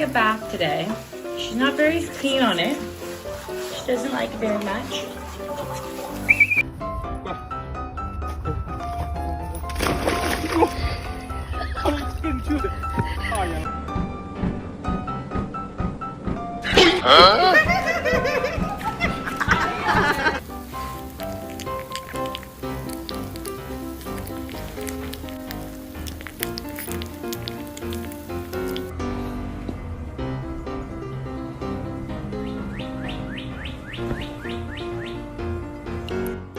take a bath today. She's not very keen on it. She doesn't like it very much.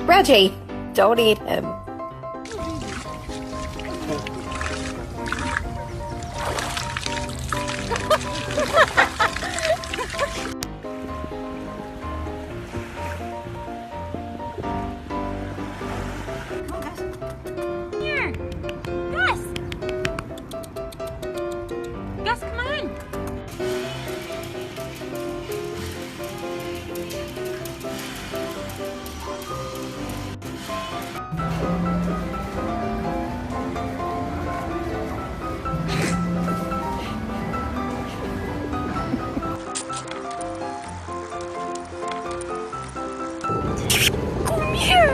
Reggie, don't eat him. Here, Gus. Gus, come on. Come here.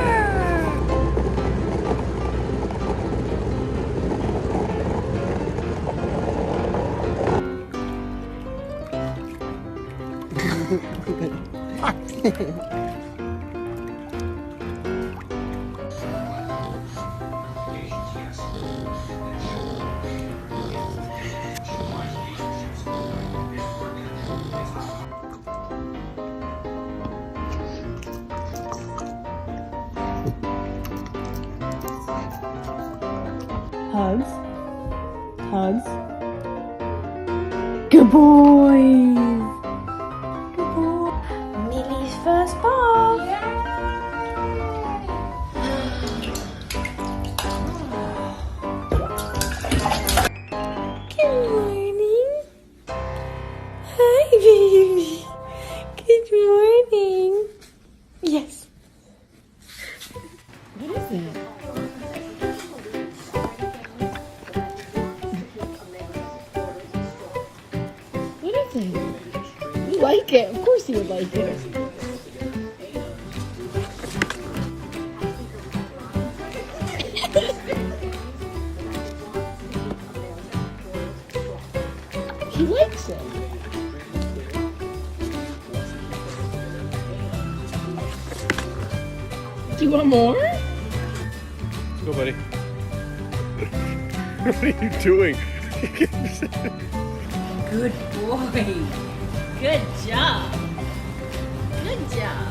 Hugs. Hugs. Good boys. Good boy. Millie's first bath. Good morning. Hi, baby. Good morning. Yes. What is it? You like it. Of course you would like it. He likes it. Do you want more? Go, buddy. What are you doing? Good boy. Good job. Good job.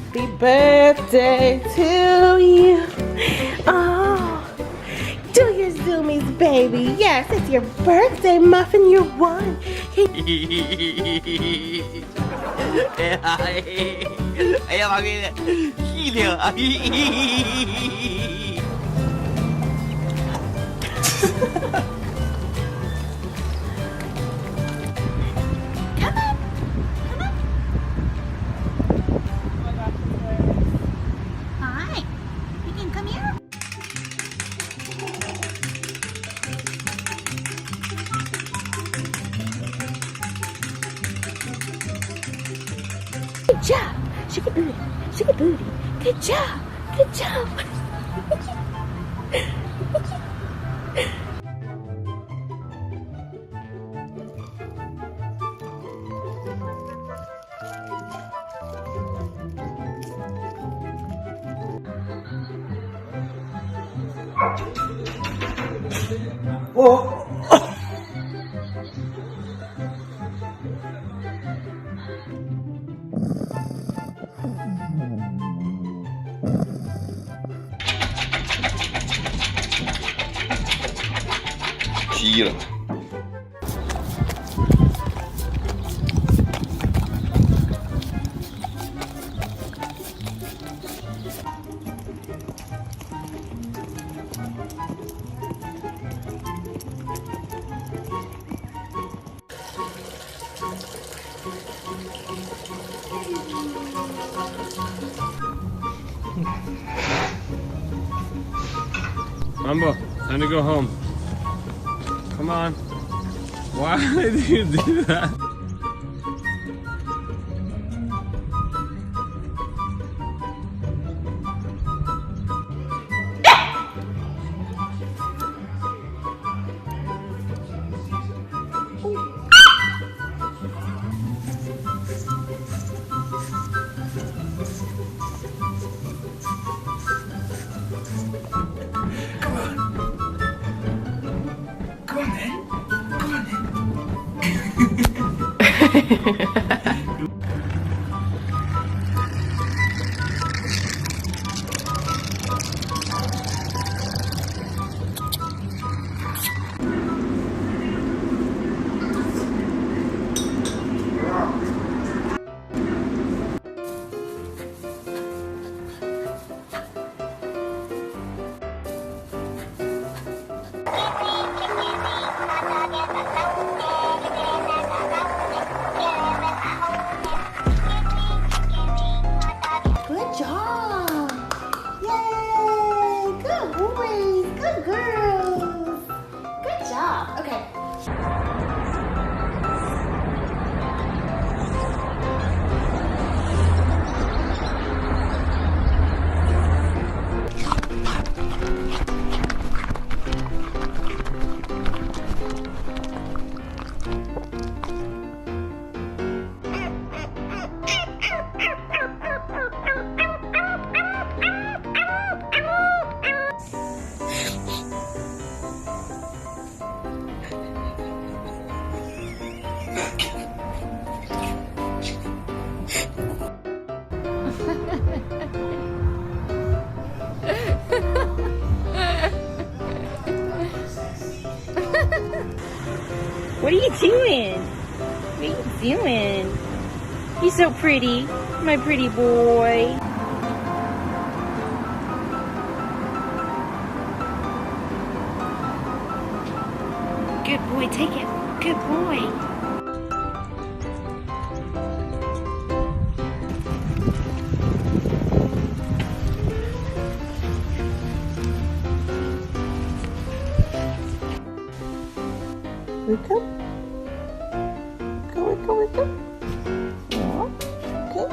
Happy birthday to you. Oh. Do your zoomies, baby. Yes, it's your birthday muffin. You're one. Hi. You can come here. Good job. Shake a booty. Shake a booty. Good job. Good job. Tira. Mambo, time to go home. Come on. Why did you do that? Good job. Yay. Good boys. Good girls. Good job. Okay. What are you doing? What are you doing? You're so pretty, my pretty boy. Good boy, take it. Good boy. Wake up. Wake up. Yeah. Okay.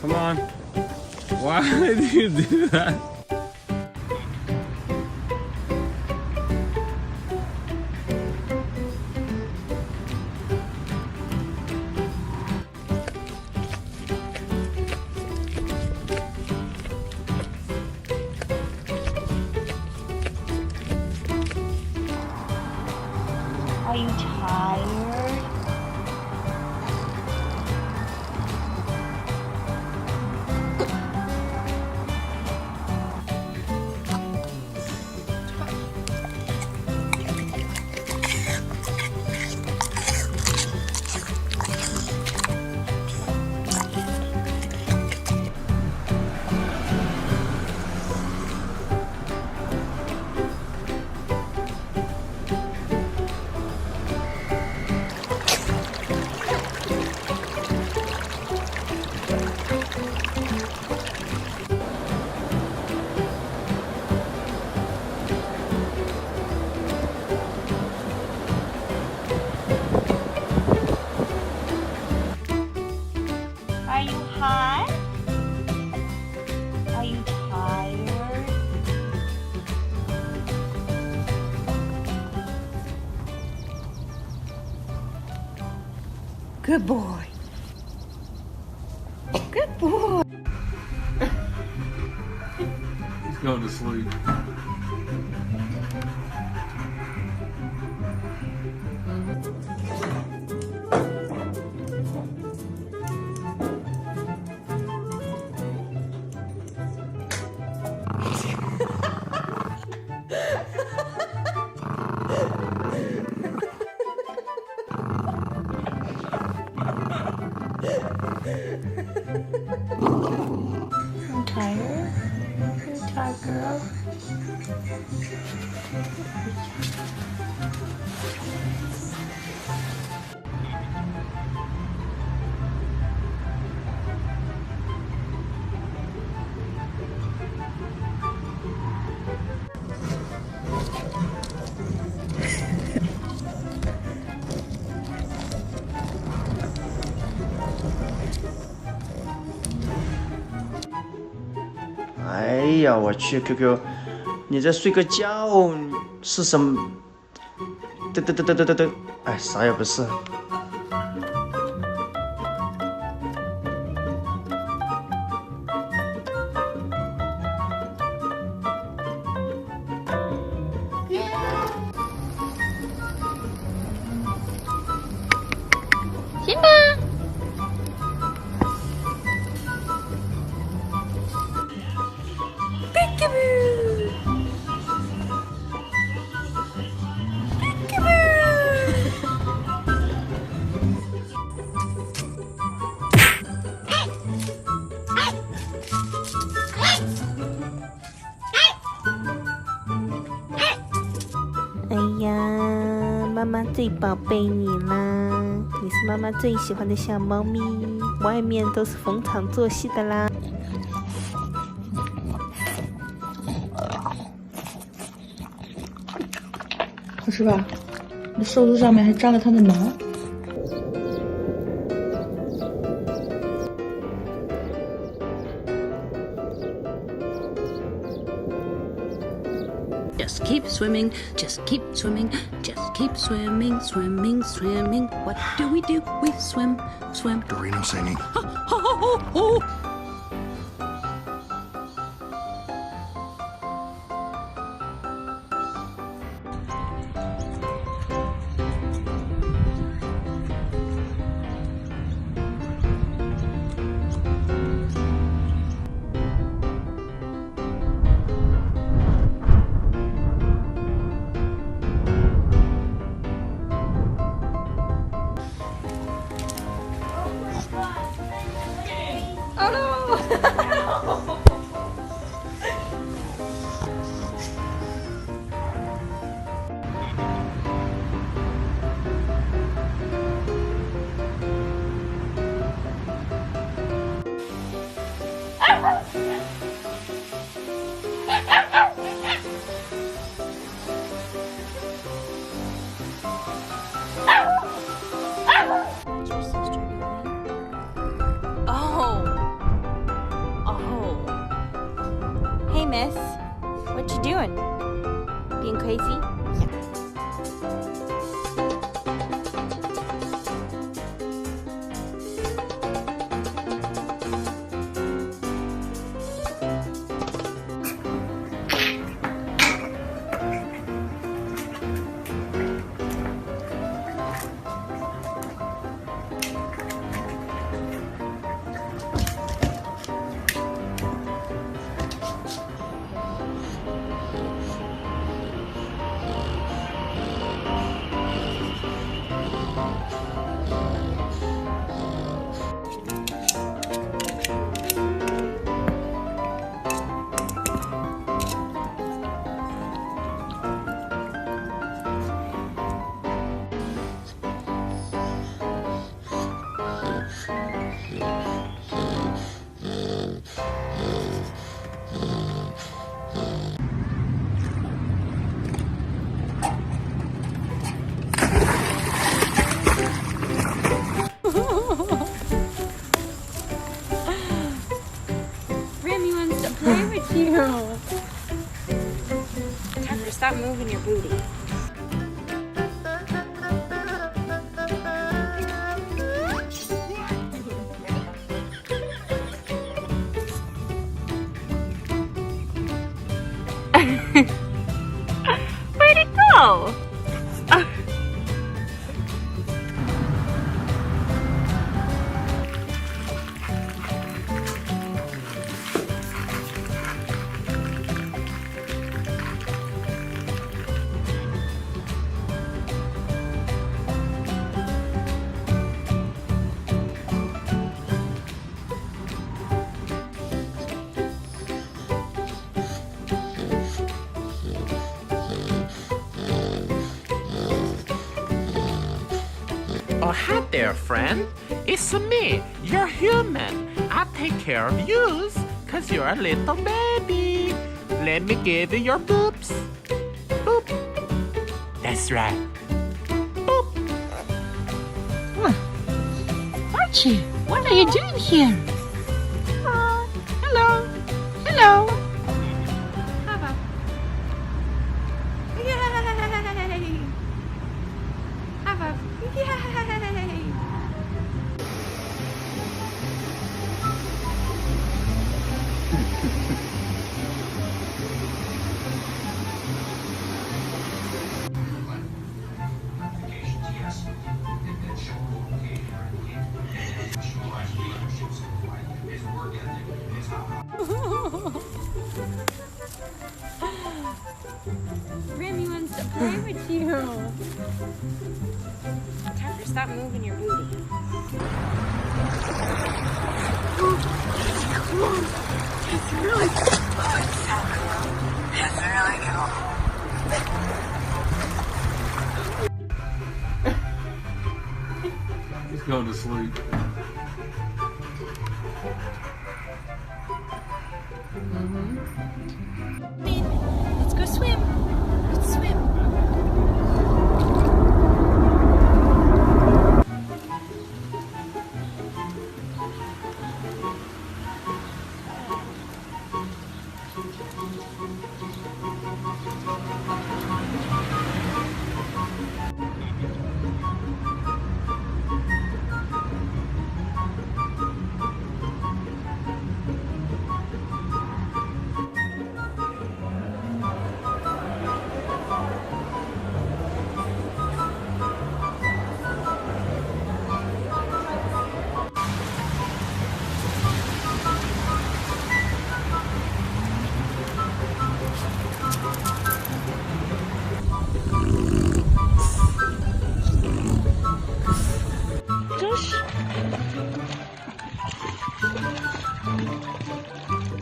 Come on. Why did you do that? Are you tired? Good boy. Good boy. He's going to sleep. I'm tired. You're tired, girl.哎呀，我去 ，QQ， 你再睡个觉是什么？嘚，哎，啥也不是。行吧。哎呀，妈妈最宝贝你啦！你是妈妈最喜欢的小猫咪，外面都是逢场作戏的啦。好吃吧？你的手指上面还沾了它的毛。Just keep swimming, just keep swimming, just keep swimming, swimming, swimming. What do? We swim, swim. Dorino singing. Hey, miss. What you doing? Being crazy? Remy wants to play with you. Tucker, stop moving your booty. there, friend. It's me, your human. I take care of yous, cause you're a little baby. Let me give you your boops. Boop. That's right. Boop. Archie, what are you doing here? Hello. Hello. Yay! Have a yay! Remy wants to play with you. Tucker, stop moving your booty. It's really cool. It's really cool. He's going to sleep. Let's go swim. Let's swim.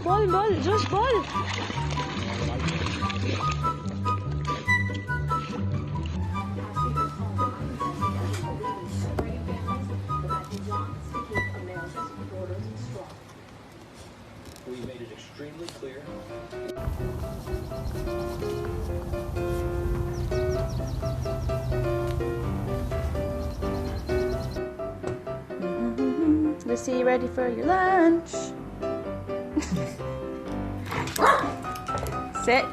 Ball, Josh, ball. We made it extremely clear. Lucy, you ready for your lunch? Sit.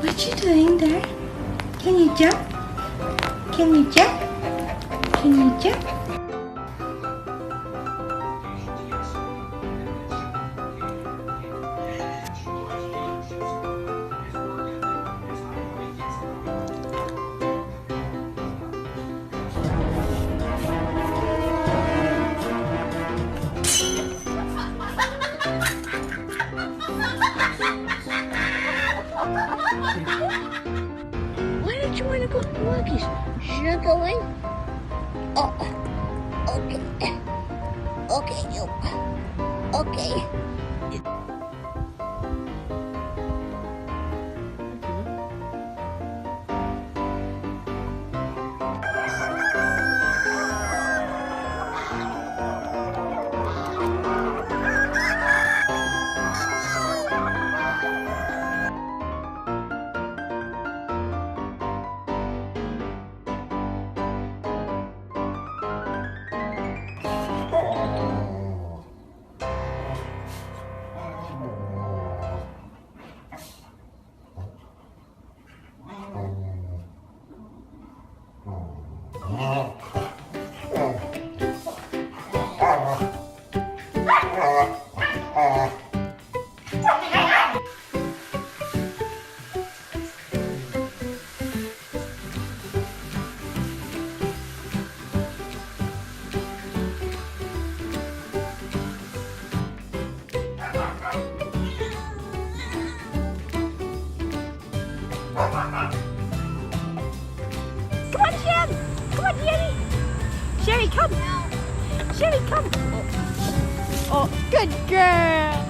What you doing there? Can you jump? Can you jump? Can you jump? Why don't you want to go to the monkeys? You're going? Oh, okay. Okay, you. Okay. Come. Oh, good girl.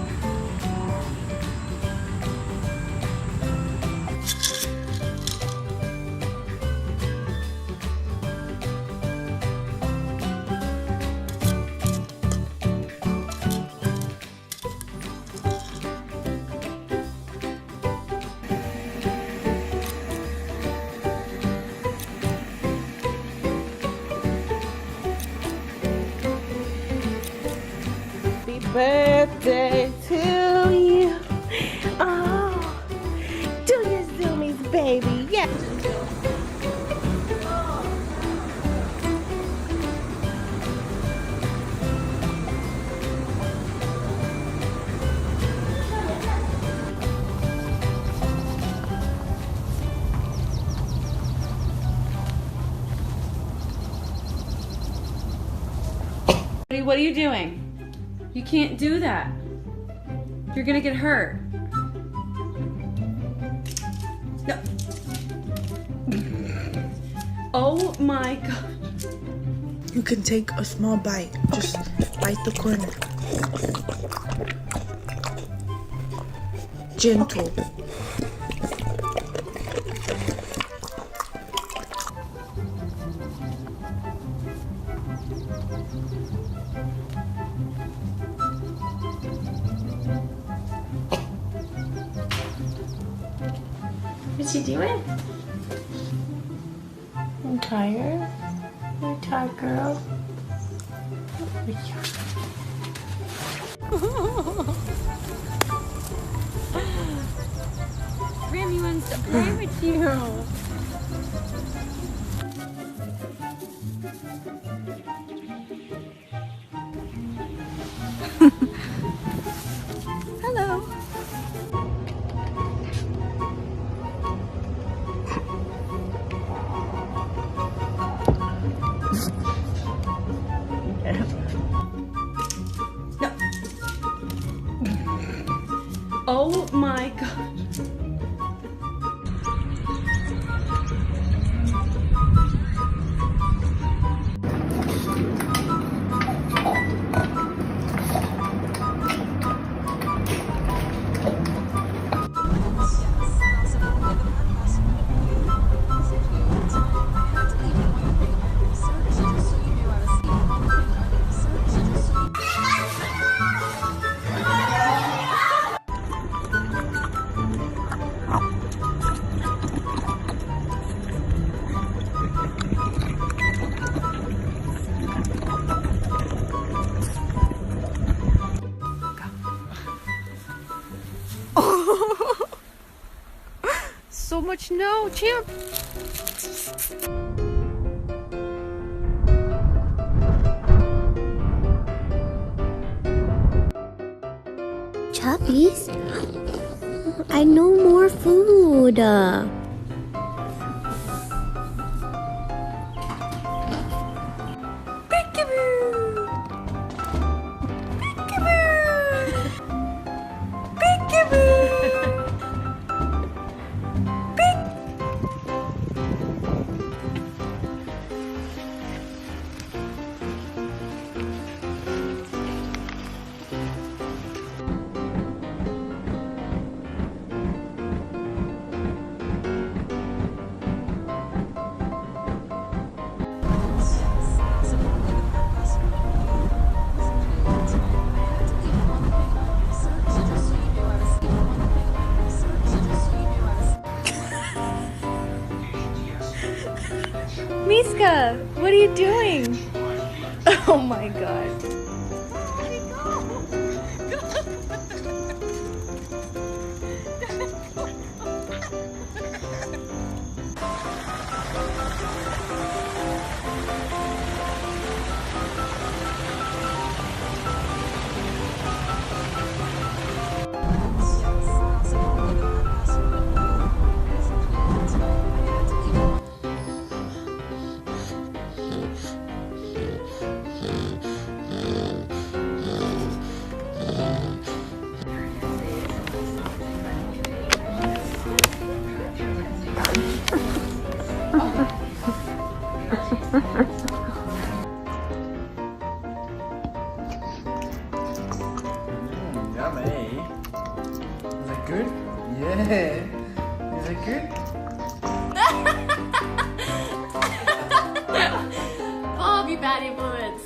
Happy birthday to you. Oh, do your zoomies, baby. Yeah. What are you doing? You can't do that. You're gonna get hurt. No. Oh my God. You can take a small bite. Just bite the corner. Gentle. What's she doing? I'm tired. You're tired, girl. Grammy wants to play with you. Hello. No. Oh my God. So much no, champ. Chubbies? I know more food. Miska, what are you doing? Oh my God. Is that good? Yeah. Is that good? Bob, you bad influence.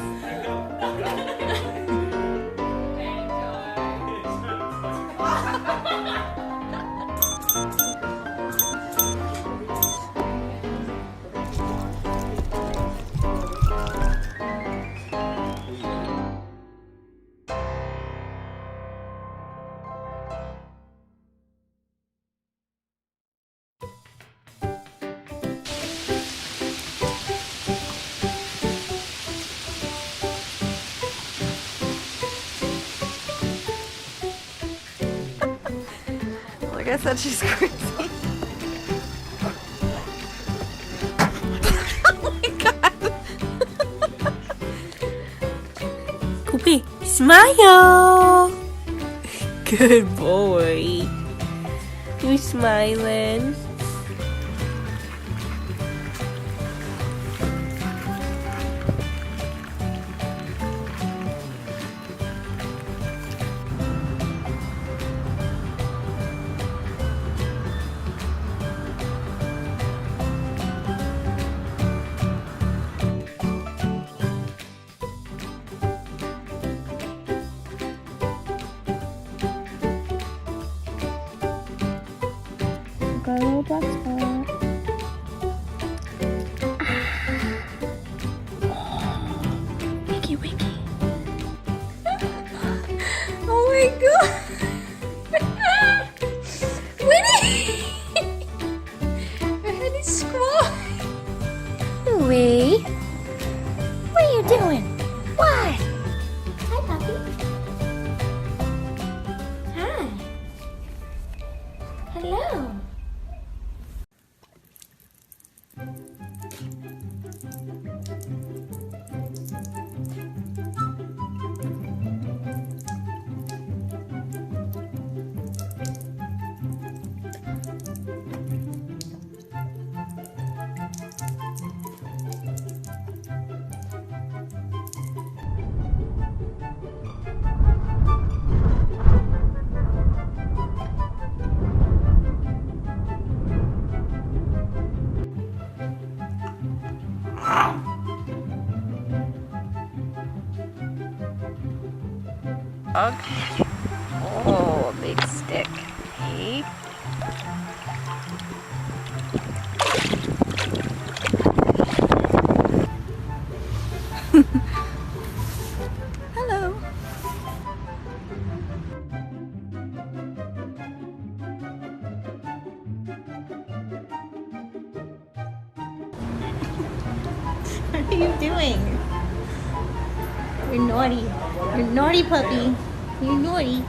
Like I said, she's crazy. Oh my god. Poopy, smile. Good boy. You smiling. Got a little black spot. Oh, wiggy wiggy. Oh my god. Winnie! Her head is squashed. Louie, what are you doing? What? Hi, puppy. Hi. Hello. Okay. Oh, big stick. Okay. Hello. What are you doing? You're naughty. You're naughty, puppy. You're naughty.